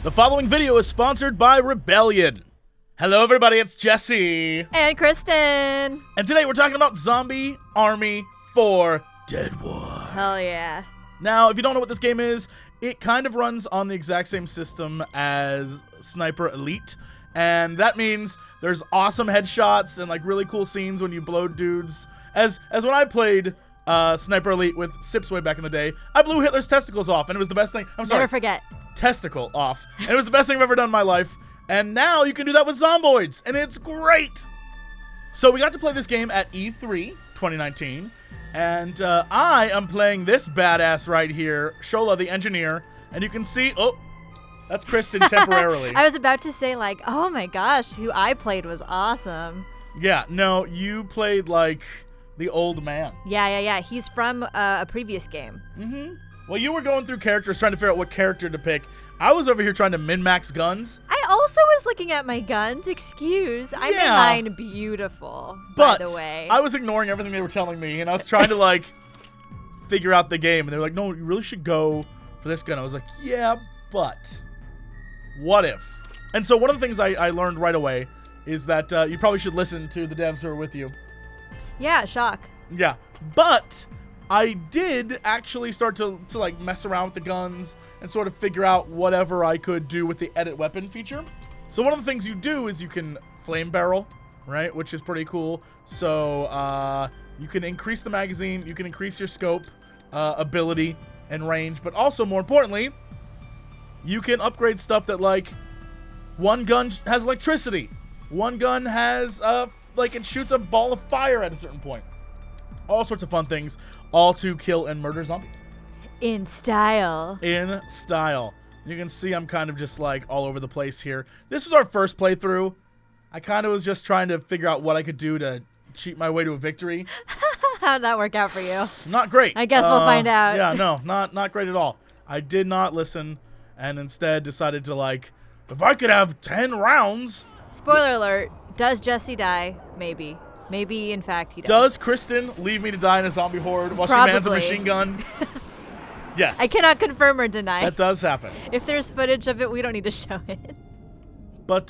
The following video is sponsored by Rebellion. Hello everybody, it's Jesse. And Kristen. And today we're talking about Zombie Army 4 Dead War. Hell yeah. Now, if you don't know what this game is, it kind of runs on the exact same system as Sniper Elite. And that means there's awesome headshots and like really cool scenes when you blow dudes. As when I played Sniper Elite with Sips way back in the day, I blew Hitler's testicles off and it was the best thing. I'm sorry. Never forget. Testicle off. And it was the best thing I've ever done in my life. And now you can do that with Zomboids, and it's great. So we got to play this game at E3 2019, and I am playing this badass right here, Shola the engineer, and you can see, oh, that's Kristen temporarily. I was about to say like, oh my gosh, who I played was awesome. Yeah, no, you played like the old man. Yeah. He's from a previous game. Mm-hmm. Well, you were going through characters trying to figure out what character to pick. I was over here trying to min-max guns. I also was looking at my guns. Excuse. I made mine beautiful, by the way. I was ignoring everything they were telling me, and I was trying to, like, figure out the game. And they were like, no, you really should go for this gun. I was like, yeah, but what if? And so one of the things I learned right away is that you probably should listen to the devs who are with you. Yeah, shock. Yeah, but I did actually start to like mess around with the guns and sort of figure out whatever I could do with the edit weapon feature. So one of the things you do is you can flame barrel, right? Which is pretty cool. So you can increase the magazine, you can increase your scope, ability, and range, but also more importantly, you can upgrade stuff that like one gun has electricity, one gun has like it shoots a ball of fire at a certain point. All sorts of fun things, all to kill and murder zombies. In style. In style. You can see I'm kind of just like all over the place here. This was our first playthrough. I kind of was just trying to figure out what I could do to cheat my way to a victory. How'd that work out for you? Not great. I guess we'll find out. Yeah, no, not great at all. I did not listen and instead decided to like, if I could have 10 rounds. Spoiler alert, does Jesse die? Maybe. Maybe, in fact, he does. Does Kristen leave me to die in a zombie horde while Probably. she mans a machine gun? Yes. I cannot confirm or deny. That does happen. If there's footage of it, we don't need to show it. But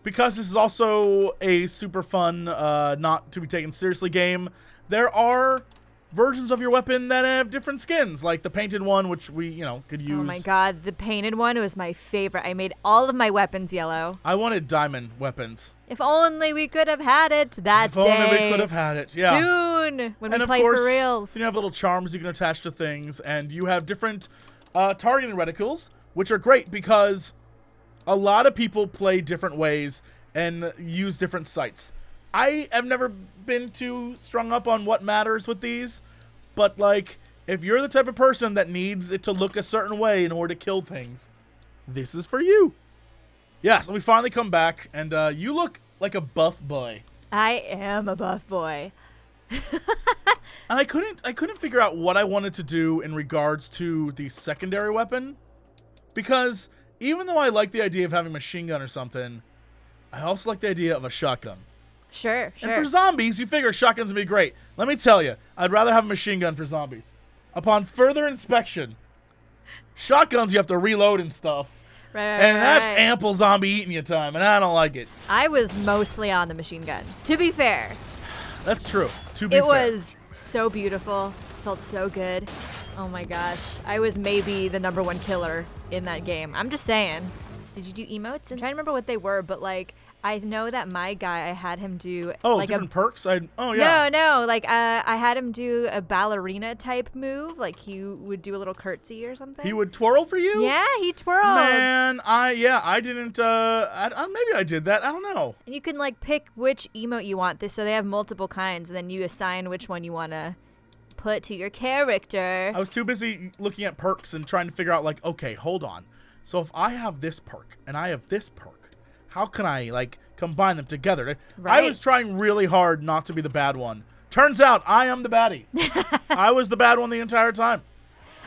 because this is also a super fun, not to be taken seriously game, there are versions of your weapon that have different skins, like the painted one, which we, could use. Oh my god, the painted one was my favorite. I made all of my weapons yellow. I wanted diamond weapons. If only we could have had it that day. If only we could have had it, yeah. Soon, when we of play course, for reals. You have little charms you can attach to things, and you have different targeting reticles, which are great because a lot of people play different ways and use different sights. I have never been too strung up on what matters with these, but like, if you're the type of person that needs it to look a certain way in order to kill things, this is for you. Yeah, so we finally come back, and you look like a buff boy. I am a buff boy. And I couldn't figure out what I wanted to do in regards to the secondary weapon, because even though I like the idea of having a machine gun or something, I also like the idea of a shotgun. Sure. And for zombies, you figure shotguns would be great. Let me tell you, I'd rather have a machine gun for zombies. Upon further inspection, shotguns you have to reload and stuff. Right. That's ample zombie eating you time, and I don't like it. I was mostly on the machine gun, to be fair. That's true, to be fair. It was so beautiful. Felt so good. Oh my gosh. I was maybe the #1 killer in that game. I'm just saying. Did you do emotes? I'm trying to remember what they were, but like, I know that my guy, I had him do like different perks? Oh, yeah. No. Like, I had him do a ballerina type move. Like, he would do a little curtsy or something. He would twirl for you? Yeah, he twirled. Man, I didn't, maybe I did that. I don't know. And you can, like, pick which emote you want. So they have multiple kinds, and then you assign which one you want to put to your character. I was too busy looking at perks and trying to figure out, like, okay, hold on. So if I have this perk and I have this perk, how can I, like, combine them together? Right. I was trying really hard not to be the bad one. Turns out I am the baddie. I was the bad one the entire time.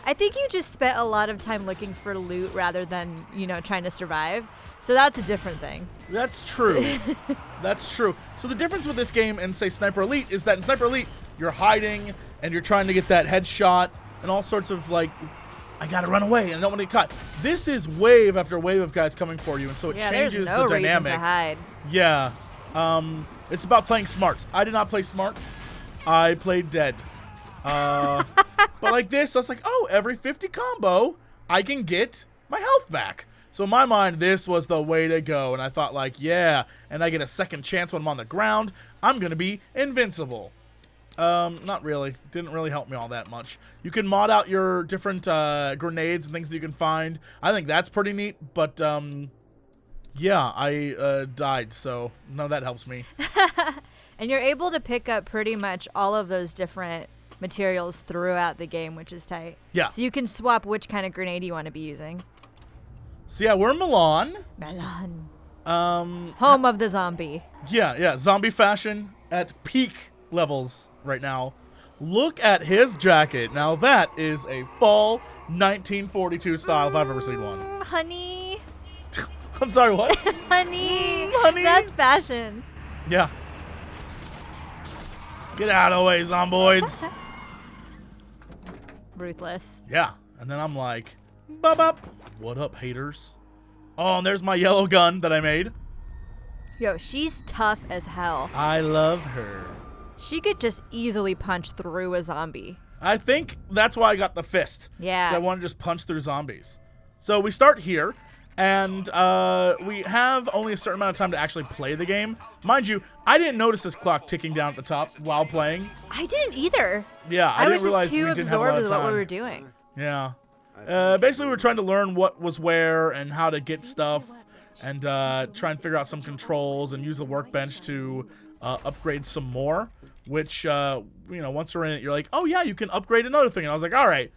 I think you just spent a lot of time looking for loot rather than, trying to survive. So that's a different thing. That's true. That's true. So the difference with this game and, say, Sniper Elite is that in Sniper Elite, you're hiding and you're trying to get that headshot and all sorts of, like, I gotta run away and I don't want to get caught. This is wave after wave of guys coming for you, and so it changes there's no the dynamic. reason to hide. Yeah. It's about playing smart. I did not play smart. I played dead. But like this, I was like, oh, every 50 combo, I can get my health back. So in my mind, this was the way to go. And I thought like, yeah, and I get a second chance when I'm on the ground. I'm going to be invincible. Not really. Didn't really help me all that much. You can mod out your different grenades and things that you can find. I think that's pretty neat. But yeah, I died, so none of that helps me. And you're able to pick up pretty much all of those different materials throughout the game, which is tight. Yeah. So you can swap which kind of grenade you want to be using. So yeah, we're in Milan. Milan. Home of the zombie. Yeah. Zombie fashion at peak levels right now. Look at his jacket. Now that is a fall 1942 style if I've ever seen one. Honey. I'm sorry, what? Honey. Honey. That's fashion. Yeah. Get out of the way, zomboids. Ruthless. Yeah. And then I'm like, bop. What up, haters? Oh, and there's my yellow gun that I made. Yo, she's tough as hell. I love her. She could just easily punch through a zombie. I think that's why I got the fist. Yeah. 'Cause I want to just punch through zombies. So we start here, and we have only a certain amount of time to actually play the game. Mind you, I didn't notice this clock ticking down at the top while playing. I didn't either. Yeah, I didn't realize we was didn't just have a too lot absorbed of with what time. we were doing. Yeah. Basically, we were trying to learn what was where and how to get stuff, and try and figure out some controls and use the workbench to upgrade some more. Which, once you're in it, you're like, oh yeah, you can upgrade another thing. And I was like, all right,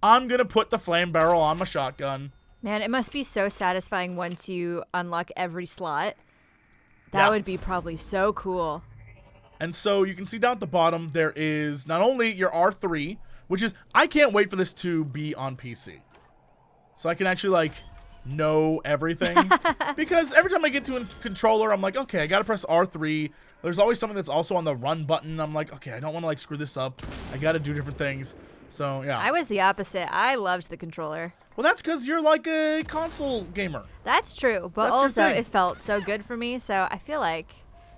I'm gonna put the flame barrel on my shotgun. Man, it must be so satisfying once you unlock every slot. That would be probably so cool. And so you can see down at the bottom, there is not only your R3, which is, I can't wait for this to be on PC. So I can actually, like, know everything. Because every time I get to a controller, I'm like, okay, I gotta press R3. There's always something that's also on the run button. I'm like, okay, I don't want to, like, screw this up. I gotta do different things. So, yeah. I was the opposite. I loved the controller. Well, that's because you're, like, a console gamer. That's true. But That's your also, thing. it felt so good for me. So I feel like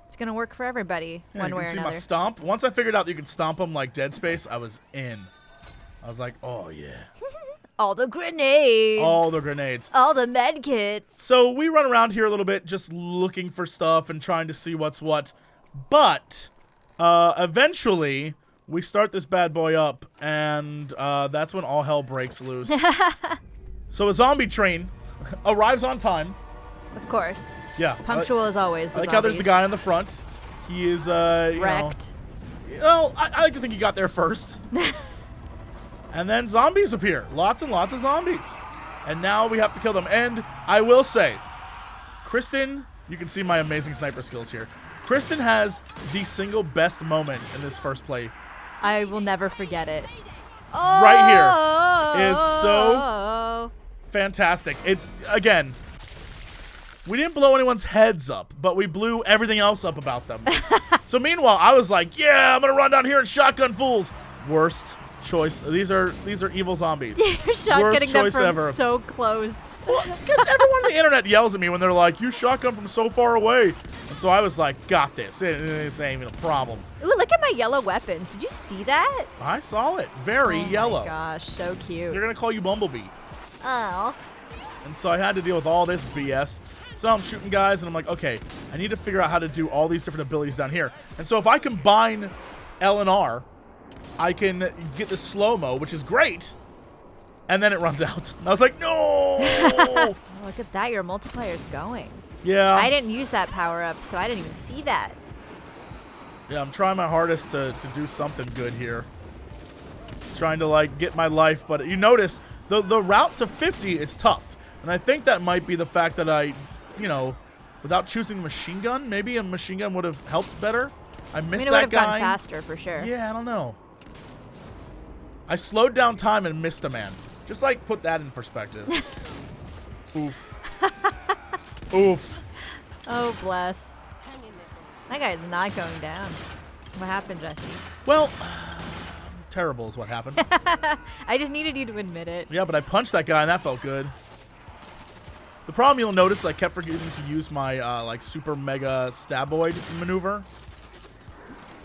it's going to work for everybody Yeah, one you way can or see another. my stomp. Once I figured out that you could stomp them like Dead Space, I was in. I was like, oh, yeah. All the grenades. All the grenades. All the med kits. So we run around here a little bit just looking for stuff and trying to see what's what. But eventually we start this bad boy up, and that's when all hell breaks loose. So a zombie train arrives on time. Of course. Yeah. Punctual as always. I like how there's the guy in the front. He is wrecked. Well, I like to think he got there first. And then zombies appear. Lots and lots of zombies. And now we have to kill them. And I will say, Kristen, you can see my amazing sniper skills here. Kristen has the single best moment in this first play. I will never forget it. Right here is so fantastic. It's, again, we didn't blow anyone's heads up, but we blew everything else up about them. So meanwhile, I was like, yeah, I'm going to run down here and shotgun fools. Worst choice. These are evil zombies. You're shotgunning them from ever. so close. Well, because everyone on the internet yells at me when they're like, you shotgun from so far away. And so I was like, got this. This ain't even a problem. Ooh, look at my yellow weapons. Did you see that? I saw it. Very yellow. Oh my gosh, so cute. They're going to call you Bumblebee. Oh. And so I had to deal with all this BS. So I'm shooting guys, and I'm like, okay, I need to figure out how to do all these different abilities down here. And so if I combine L and R, I can get the slow-mo, which is great. And then it runs out. And I was like, no! Oh, look at that. Your multiplier's going. Yeah. I didn't use that power-up, so I didn't even see that. Yeah, I'm trying my hardest to do something good here. Trying to, like, get my life. But you notice, the route to 50 is tough. And I think that might be the fact that I, without choosing the machine gun, maybe a machine gun would have helped better. I missed it that would have guy. gone faster, for sure. Yeah, I don't know. I slowed down time and missed a man. Just, like, put that in perspective. Oof. Oof. Oh, bless. That guy's not going down. What happened, Jesse? Well, terrible is what happened. I just needed you to admit it. Yeah, but I punched that guy and that felt good. The problem you'll notice is I kept forgetting to use my like super mega staboid maneuver.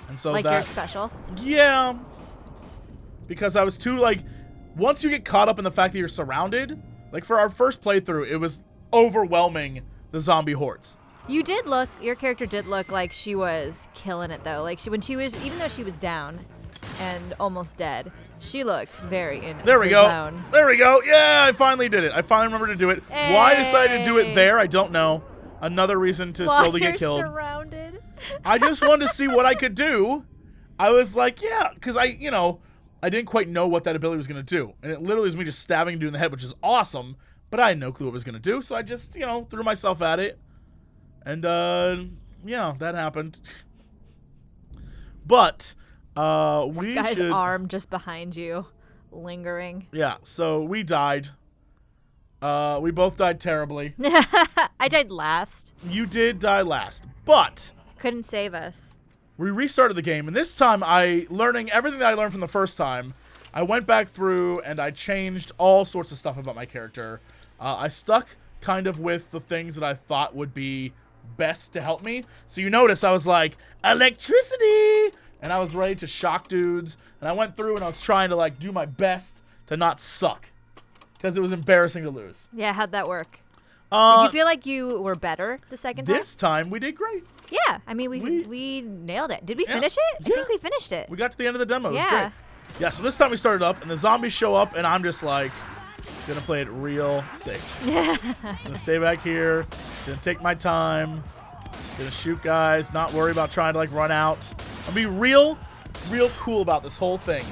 And so like you're special? Yeah. Because I was too like, once you get caught up in the fact that you're surrounded, like for our first playthrough, it was overwhelming the zombie hordes. Your character did look like she was killing it though. Like when she was, even though she was down and almost dead, she looked very in There we go. zone. There we go. Yeah, I finally did it. I finally remembered to do it. Hey. Why I decided to do it there, I don't know. Another reason to slowly get killed. Surrounded. I just wanted to see what I could do. I was like, yeah, because I didn't quite know what that ability was going to do. And it literally was me just stabbing a dude in the head, which is awesome. But I had no clue what it was going to do. So I just, threw myself at it. And, yeah, that happened. But, this guy's arm just behind you, lingering. Yeah, so we died. We both died terribly. I died last. You did die last. But couldn't save us. We restarted the game, and this time learning everything that I learned from the first time, I went back through and I changed all sorts of stuff about my character. I stuck kind of with the things that I thought would be best to help me. So you notice I was like, electricity! And I was ready to shock dudes. And I went through and I was trying to like do my best to not suck. Because it was embarrassing to lose. Yeah, how'd that work? Did you feel like you were better the second time? This time we did great. Yeah, I mean, we nailed it. Did we finish it? Yeah. I think we finished it. We got to the end of the demo. It was Yeah. great. Yeah, so this time we started up, and the zombies show up, and I'm just like, gonna play it real safe. Gonna stay back here, gonna take my time, gonna shoot guys, not worry about trying to like run out. I'll be real cool about this whole thing.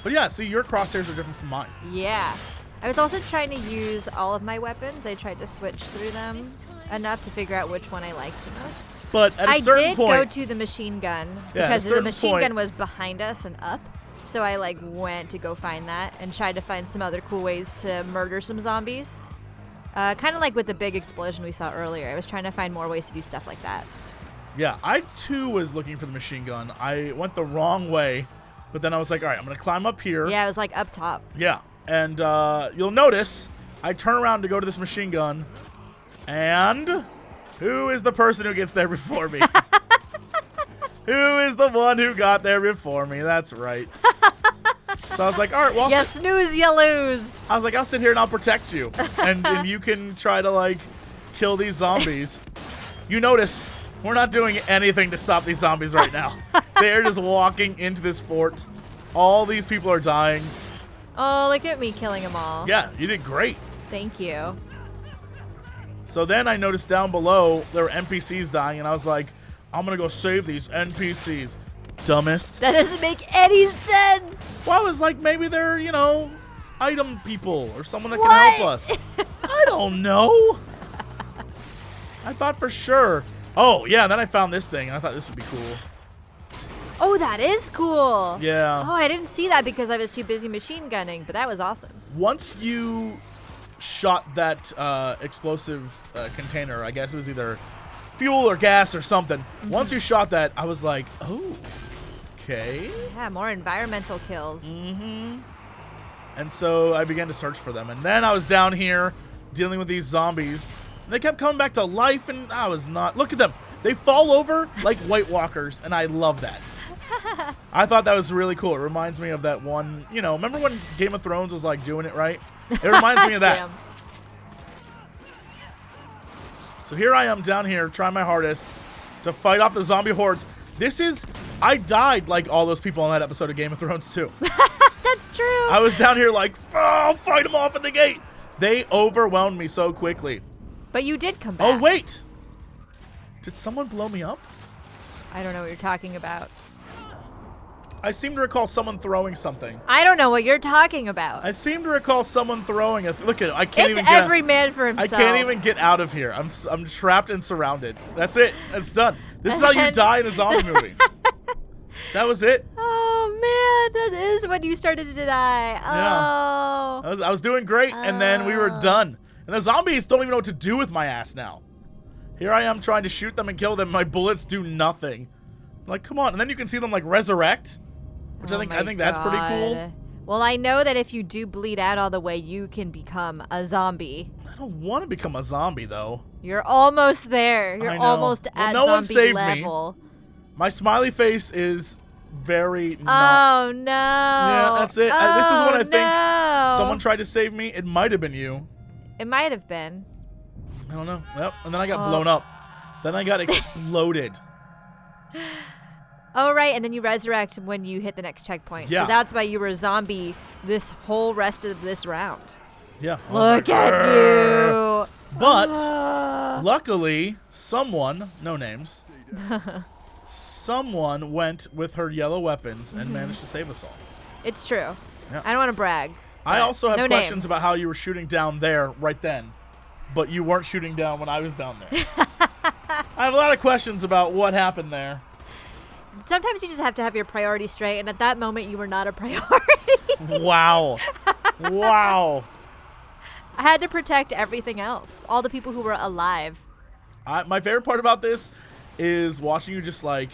But yeah, see, your crosshairs are different from mine. Yeah. I was also trying to use all of my weapons. I tried to switch through them enough to figure out which one I liked the most. But at a certain point, I did go to the machine gun because the machine gun was behind us and up. So I like went to go find that and tried to find some other cool ways to murder some zombies. Kind of like with the big explosion we saw earlier. I was trying to find more ways to do stuff like that. Yeah, I too was looking for the machine gun. I went the wrong way, but then I was like, all right, I'm gonna climb up here. Yeah, it was like up top. Yeah, and you'll notice I turn around to go to this machine gun, and who is the person who gets there before me? Who is the one who got there before me? That's right. So I was like, all right, well, you snooze, you lose. I was like, I'll sit here and I'll protect you, and you can try to like kill these zombies. You notice we're not doing anything to stop these zombies right now. They're just walking into this fort. All these people are dying. Oh, look at me killing them all. Yeah, you did great. Thank you. So then I noticed down below there were NPCs dying, and I was like, I'm gonna go save these NPCs. Dumbest. That doesn't make any sense. Well, I was like, maybe they're, item people or someone that can help us. I don't know. I thought for sure. Oh, yeah, then I found this thing, and I thought this would be cool. Oh, that is cool. Yeah. Oh, I didn't see that because I was too busy machine gunning, but that was awesome. Once you shot that explosive container, I guess it was either fuel or gas or something. Once you shot that, I was like, oh, okay. Yeah, more environmental kills. And so I began to search for them. And then I was down here dealing with these zombies. And they kept coming back to life, and I was not. Look at them. They fall over like White Walkers, and I love that. I thought that was really cool. It reminds me of that one, remember when Game of Thrones was like doing it right? It reminds me of that. Damn. So here I am down here trying my hardest to fight off the zombie hordes. I died like all those people on that episode of Game of Thrones too. That's true. I was down here like, oh, fight them off at the gate. They overwhelmed me so quickly. But you did come back. Oh, wait. Did someone blow me up? I don't know what you're talking about. I seem to recall someone throwing something. I don't know what you're talking about. I seem to recall someone throwing a... Look at it. I can't even It's every man for himself. I can't even get out of here. I'm trapped and surrounded. That's it. It's done. This is how you die in a zombie movie. That was it. Oh, man. That is when you started to die. Oh. Yeah. I was doing great, and then we were done. And the zombies don't even know what to do with my ass now. Here I am trying to shoot them and kill them. My bullets do nothing. I'm like, come on. And then you can see them, like, resurrect. which I think that's pretty cool. Well, I know that if you do bleed out all the way, you can become a zombie. I don't want to become a zombie though. You're almost there. You're almost at no one zombie saved level. Me. My smiley face is very not. Oh no. Yeah, that's it. This is when I think someone tried to save me. It might have been you. It might have been. I don't know. Yep. And then I got blown up. Then I got exploded. Oh, right. And then you resurrect when you hit the next checkpoint. Yeah. So that's why you were a zombie this whole rest of this round. Yeah. Look at you. But luckily, someone, no names, someone went with her yellow weapons and managed to save us all. It's true. Yeah. I don't want to brag. I also have no questions names. about how you were shooting down there right then, but you weren't shooting down when I was down there. I have a lot of questions about what happened there. Sometimes you just have to have your priorities straight, and at that moment, you were not a priority. Wow. Wow. I had to protect everything else, all the people who were alive. My favorite part about this is watching you just like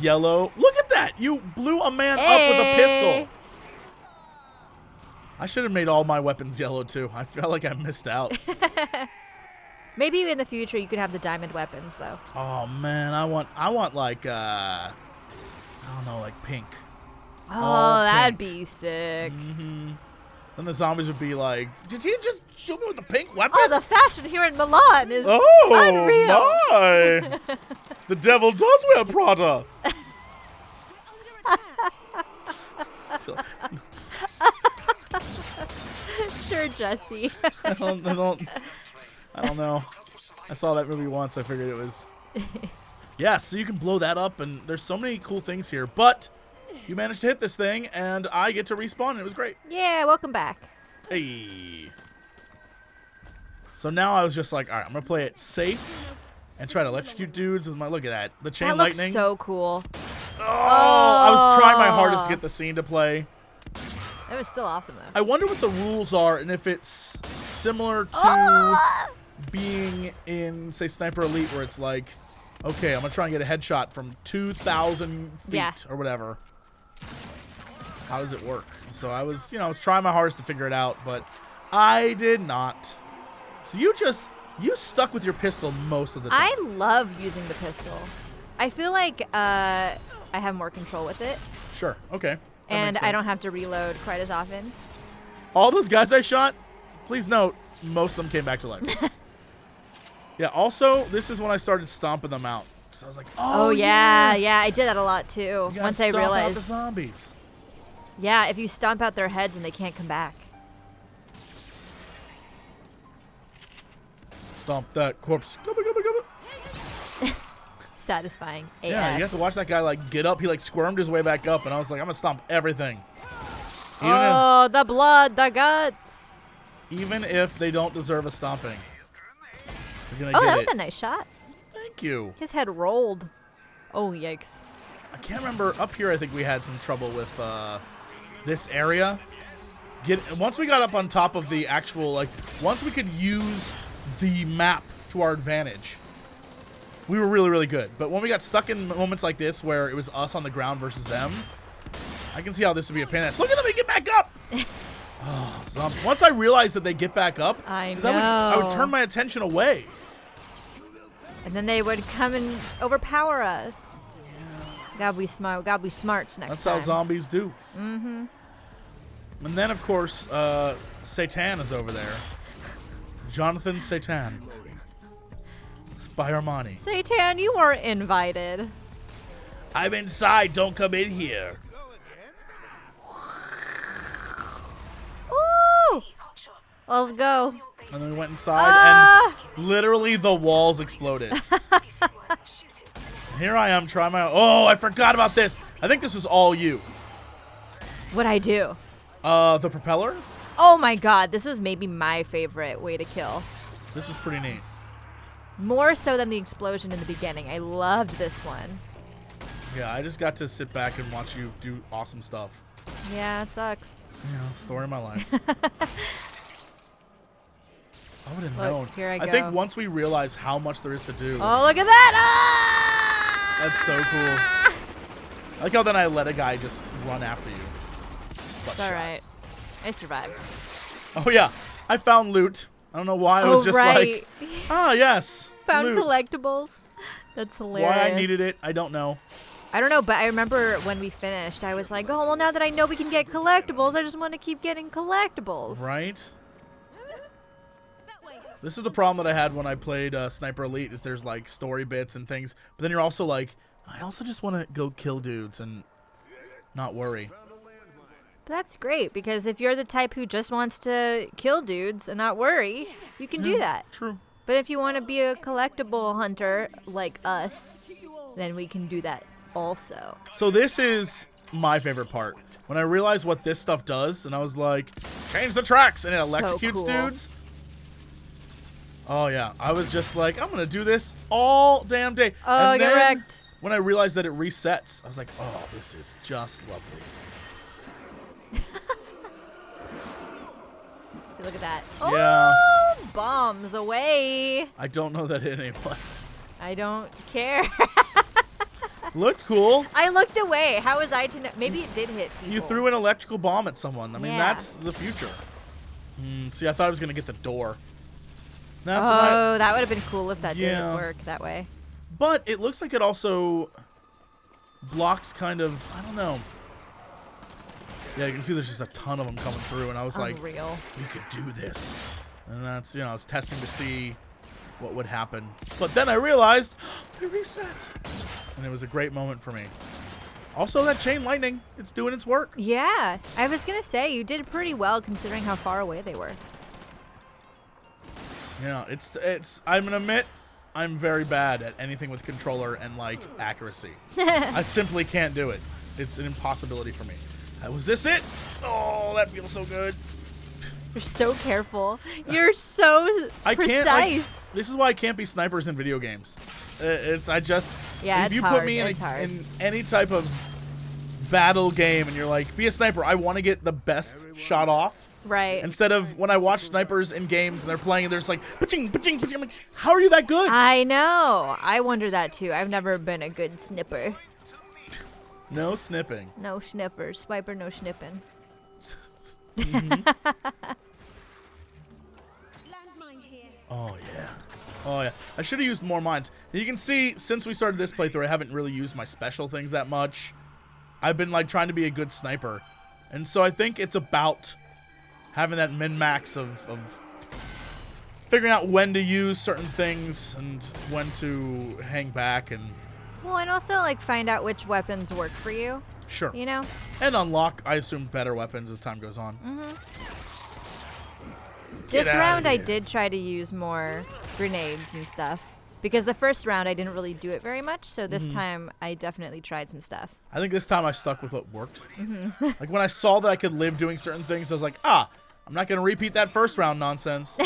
yellow. Look at that. You blew a man up with a pistol. I should have made all my weapons yellow too. I felt like I missed out. Maybe in the future you could have the diamond weapons though. Oh man, I want like I don't know, like pink. Oh, that'd be sick. Then the zombies would be like, "Did you just shoot me with a pink weapon?" Oh, the fashion here in Milan is unreal. My! The devil does wear Prada. Sure, Jesse. I don't know. I saw that movie once. I figured it was. Yeah, so you can blow that up, and there's so many cool things here. But you managed to hit this thing, and I get to respawn, and it was great. Yeah, welcome back. Hey. So now I was just like, all right, I'm going to play it safe and try to electrocute dudes with my, look at that. The chain That lightning. looks so cool. Oh, I was trying my hardest to get the scene to play. It was still awesome, though. I wonder what the rules are and if it's similar to being in, say, Sniper Elite, where it's like, okay, I'm going to try and get a headshot from 2,000 feet or whatever. How does it work? So I was trying my hardest to figure it out, but I did not. So you stuck with your pistol most of the time. I love using the pistol. I feel like I have more control with it. Sure. Okay. And I don't have to reload quite as often. All those guys I shot, please note, most of them came back to life. Yeah, also, this is when I started stomping them out. Because I was like, oh yeah, I did that a lot too. Once I realized. Out the zombies. Yeah, if you stomp out their heads and they can't come back. Stomp that corpse. Satisfying AF. Yeah, you have to watch that guy like get up. He like squirmed his way back up, and I was like, I'm gonna stomp everything. The blood, the guts. Even if they don't deserve a stomping. That was a nice shot. Thank you. His head rolled. Oh, yikes. I can't remember. Up here, I think we had some trouble with this area. Once we got up on top of the actual, once we could use the map to our advantage, we were really, really good. But when we got stuck in moments like this where it was us on the ground versus them, I can see how this would be a pain in the ass. Look at them, they get back up! Once I realized that they get back up, I would turn my attention away. And then they would come and overpower us. Gotta be smart. Gotta be smarts next time. That's how zombies do. Mm-hmm. And then, of course, Satan is over there. Jonathan Satan. By Armani. Satan, you weren't invited. I'm inside. Don't come in here. Ooh! Let's go. And then we went inside, and literally the walls exploded. Here I am trying my... Oh, I forgot about this. I think this was all you. What'd I do? The propeller? Oh my god, this was maybe my favorite way to kill. This was pretty neat. More so than the explosion in the beginning. I loved this one. Yeah, I just got to sit back and watch you do awesome stuff. Yeah, it sucks. Story of my life. I would have Look, known. here I go. I think once we realize how much there is to do. Oh, look at that! Ah! That's so cool. I like how then I let a guy just run after you. It's alright. I survived. Oh yeah, I found loot. I don't know why I was just like, ah yes, found loot. collectibles. That's hilarious. Why I needed it, I don't know. I don't know, but I remember when we finished, I was like, oh, well, now that I know we can get collectibles, I just want to keep getting collectibles. Right? This is the problem that I had when I played Sniper Elite, is there's like story bits and things, but then you're also like, I also just want to go kill dudes and not worry. But that's great, because if you're the type who just wants to kill dudes and not worry, you can do that. True. But if you want to be a collectible hunter like us, then we can do that also. So this is my favorite part. When I realized what this stuff does, and I was like, change the tracks, and it electrocutes cool. dudes. Oh yeah, I was just like, I'm gonna do this all damn day. Oh, and get then wrecked. when I realized that it resets, I was like, oh, this is just lovely. See, look at that. Yeah. Oh, bombs away. I don't know that hit anyone. I don't care. Looked cool. I looked away. How was I to know? Maybe it did hit people. You threw an electrical bomb at someone. I mean, Yeah. that's the future. See, I thought I was gonna get the door. That's Oh, that would have been cool if that Yeah. did work that way. But it looks like it also blocks kind of, I don't know. Yeah, you can see there's just a ton of them coming through, and I was like, Unreal. we could do this. And that's, I was testing to see what would happen. But then I realized, it reset. And it was a great moment for me. Also, that chain lightning, it's doing its work. Yeah, I was gonna say you did pretty well considering how far away they were. Yeah, I'm gonna admit, I'm very bad at anything with controller and, like, accuracy. I simply can't do it. It's an impossibility for me. Was this it? Oh, that feels so good. You're so careful. You're so precise. This is why I can't be snipers in video games. I just, Yeah, if it's you hard. put me It's hard. in any type of battle game and you're like, be a sniper, I want to get the best shot off. Right. Instead of when I watch snipers in games and they're playing and there's like, pa-ching, pa-ching, pa-ching. I'm like, how are you that good? I know. I wonder that too. I've never been a good snipper. No snipping. No snipper. Swiper, no snipping. Oh, yeah. Oh, yeah. I should have used more mines. You can see, since we started this playthrough, I haven't really used my special things that much. I've been, like, trying to be a good sniper. And so I think it's about having that min-max of figuring out when to use certain things and when to hang back and... Well, and also, like, find out which weapons work for you. Sure. You know? And unlock, I assume, better weapons as time goes on. Mm-hmm. Get This outta round I here. did try to use more grenades and stuff. Because the first round I didn't really do it very much, so this time I definitely tried some stuff. I think this time I stuck with what worked. Like, when I saw that I could live doing certain things, I was like, I'm not going to repeat that first round nonsense.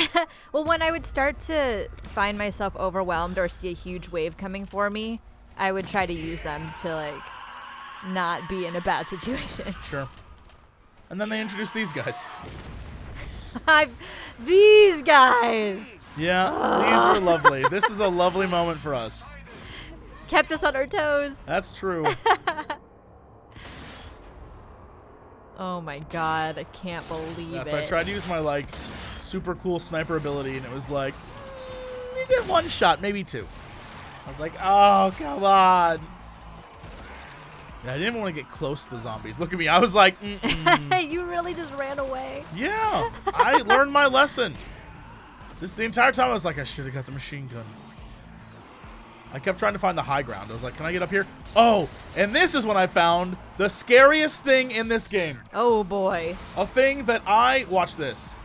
Well, when I would start to find myself overwhelmed or see a huge wave coming for me, I would try to use them to, like, not be in a bad situation. Sure. And then they introduced these guys. These guys Yeah, these were lovely. This is a lovely moment for us. kept us on our toes. That's true. Oh my god, I can't believe it. So I tried to use my, like, super cool sniper ability, and it was like, you get one shot, maybe two. I was like, oh, come on. Yeah, I didn't want to get close to the zombies. Look at me. I was like, You really just ran away. yeah, I learned my lesson. The entire time I was like, I should have got the machine gun. I kept trying to find the high ground. I was like, can I get up here? Oh, and this is when I found the scariest thing in this game. Oh boy. A thing that watch this.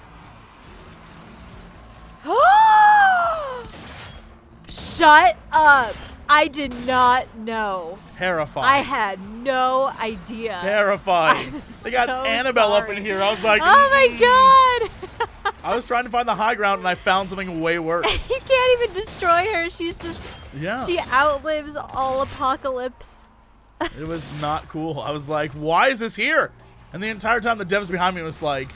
Shut up. I did not know. Terrifying. I had no idea. Terrifying. I'm They got so Annabelle up sorry. in here. I was like, Oh my god. I was trying to find the high ground and I found something way worse. You can't even destroy her. She's just, Yeah. she outlives all apocalypse. It was not cool. I was like, why is this here? And the entire time the devs behind me was like,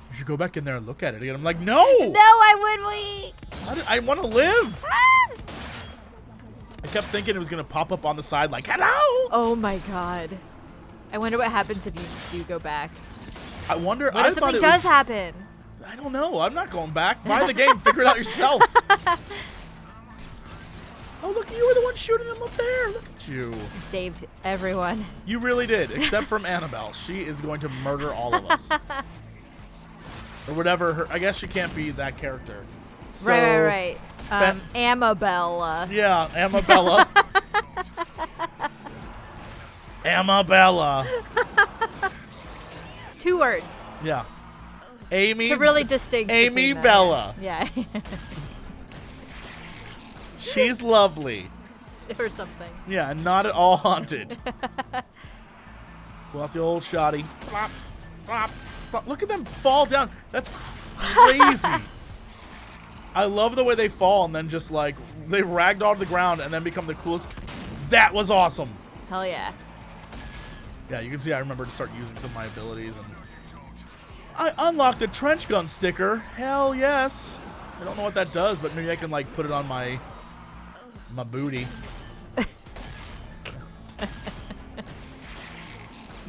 you should go back in there and look at it again. I'm like, no. No, I would wait. I want to live. I kept thinking it was going to pop up on the side like, hello! Oh my god. I wonder what happens if you do go back. I wonder, What if something does happen? I don't know. I'm not going back. Buy the game. Figure it out yourself. Oh, look, you were the one shooting them up there. Look at you. You saved everyone. You really did, except from Annabelle. She is going to murder all of us. Or whatever. I guess she can't be that character. So, Right. Amabella. Yeah, Amabella. Amabella. 2 words. Yeah. Amy. To really distinct. Amy between them. Bella. Yeah. She's lovely. Or something. Yeah, not at all haunted. Pull out the old shoddy. Flop, flop, flop. Look at them fall down. That's crazy. I love the way they fall and then just like they ragdoll to the ground and then become the coolest. That was awesome. Hell yeah. Yeah, you can see I remember to start using some of my abilities and I unlocked the trench gun sticker. Hell yes. I don't know what that does, but maybe I can like put it on my booty.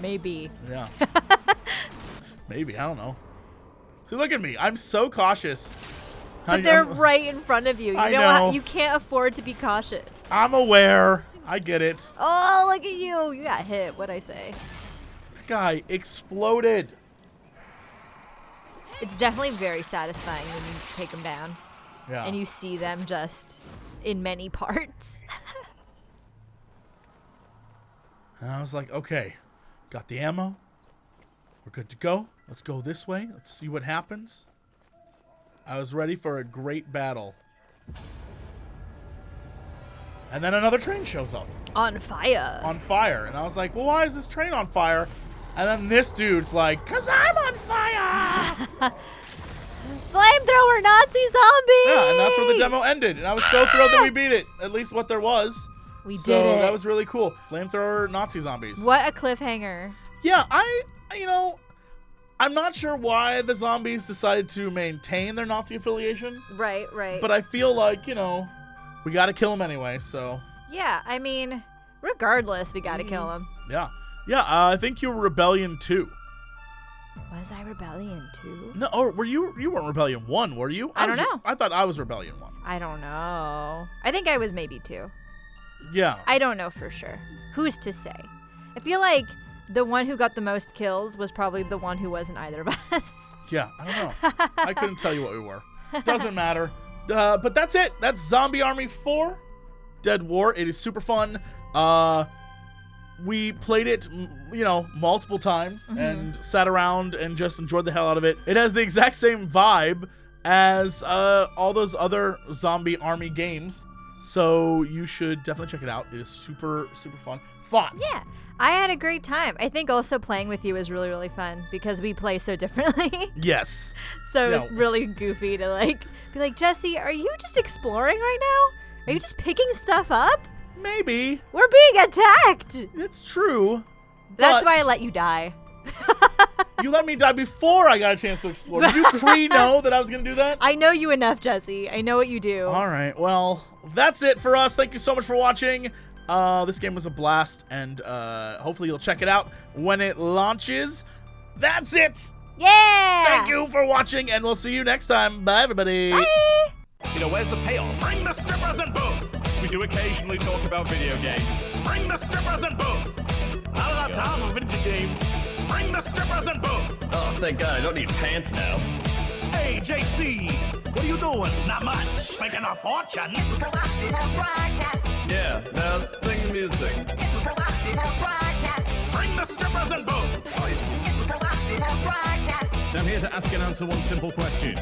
Maybe. Yeah. Maybe, I don't know. See, look at me. I'm so cautious. But they're right in front of you. You I know. know. You can't afford to be cautious. I'm aware. I get it. Oh, look at you. You got hit. What'd I say? This guy exploded. It's definitely very satisfying when you take them down. Yeah. And you see them just in many parts. And I was like, okay, got the ammo. We're good to go. Let's go this way. Let's see what happens. I was ready for a great battle. And then another train shows up. On fire. On fire. And I was like, well, why is this train on fire? And then this dude's like, 'cause I'm on fire! Flamethrower Nazi zombie! Yeah, and that's where the demo ended. And I was so thrilled that we beat it. At least what there was. We so did it. That was really cool. Flamethrower Nazi zombies. What a cliffhanger. Yeah, I'm not sure why the zombies decided to maintain their Nazi affiliation. Right. But I feel like, we got to kill them anyway, so. Yeah, I mean, regardless, we gotta kill him. Yeah. Yeah, I think you were Rebellion 2. Was I Rebellion 2? No, or you weren't Rebellion 1, were you? I don't know. I thought I was Rebellion 1. I don't know. I think I was maybe 2. Yeah. I don't know for sure. Who's to say? I feel like the one who got the most kills was probably the one who wasn't either of us. Yeah, I don't know. I couldn't tell you what we were. Doesn't matter. But that's it. That's Zombie Army 4, Dead War. It is super fun. We played it, multiple times and sat around and just enjoyed the hell out of it. It has the exact same vibe as all those other Zombie Army games. So you should definitely check it out. It is super, super fun. Thoughts? Yeah, I had a great time. I think also playing with you was really, really fun because we play so differently. Yes. So it was really goofy to be like, Jesse, are you just exploring right now? Are you just picking stuff up? Maybe. We're being attacked. It's true. That's why I let you die. You let me die before I got a chance to explore. Did you pre-know that I was going to do that? I know you enough, Jesse. I know what you do. All right. Well, that's it for us. Thank you so much for watching. This game was a blast, and hopefully you'll check it out when it launches. That's it. Yeah. Thank you for watching, and we'll see you next time. Bye, everybody. Bye. Where's the payoff? Bring the strippers and booze. We do occasionally talk about video games. Bring the strippers and booze. I don't have time for video games. Bring the strippers and booze. Oh, thank God, I don't need pants now. Hey, JC, what are you doing? Not much. Making a fortune. Yeah, now sing music. Bring the strippers and booze. Oh, yeah. I'm here to ask and answer one simple question.